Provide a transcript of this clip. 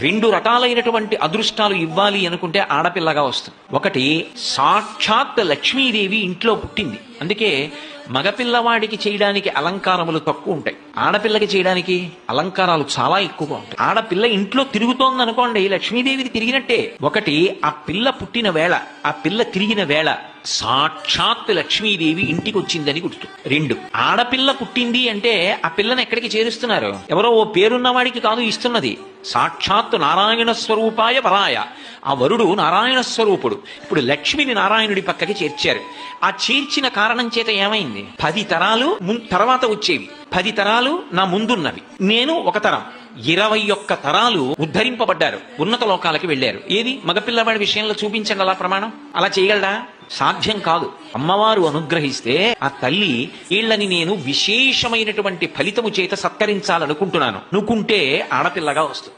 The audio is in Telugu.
రెండు రకాలైనటువంటి అదృష్టాలు ఇవ్వాలి అనుకుంటే ఆడపిల్లగా వస్తుంది. ఒకటి, సాక్షాత్ లక్ష్మీదేవి ఇంట్లో పుట్టింది, అందుకే మగపిల్లవాడికి చేయడానికి అలంకారములు తక్కువ ఉంటాయి, ఆడపిల్లకి చేయడానికి అలంకారాలు చాలా ఎక్కువగా ఉంటాయి. ఆడపిల్ల ఇంట్లో తిరుగుతోంది అనుకోండి, లక్ష్మీదేవిది తిరిగినట్టే. ఒకటి, ఆ పిల్ల పుట్టిన వేళ, ఆ పిల్ల తిరిగిన వేళ సాక్షాత్ లక్ష్మీదేవి ఇంటికి వచ్చిందని గుర్తు. రెండు, ఆడపిల్ల పుట్టింది అంటే ఆ పిల్లని ఎక్కడికి చేరుస్తున్నారు? ఎవరో ఓ పేరున్న వాడికి కాదు ఇస్తున్నది, సాక్షాత్ నారాయణ స్వరూపాయ వరాయ. ఆ వరుడు నారాయణ స్వరూపుడు. ఇప్పుడు లక్ష్మిని నారాయణుడి పక్కకి చేర్చారు. ఆ చేర్చిన కారణం చేత ఏమైంది? 10 తరాలు తర్వాత వచ్చేవి, 10 తరాలు నా ముందున్నవి, నేను ఒక తరం, 21 తరాలు ఉద్ధరింపబడ్డారు, ఉన్నత లోకాలకి వెళ్ళారు. ఏది మగపిల్లవాడి విషయంలో చూపించండి అలా ప్రమాణం. అలా చేయగలడా? సాధ్యం కాదు. అమ్మవారు అనుగ్రహిస్తే ఆ తల్లి వీళ్ళని నేను విశేషమైనటువంటి ఫలితము చేత సత్కరించాలనుకుంటున్నాను అనుకుంటే ఆడపిల్లగా వస్తుంది.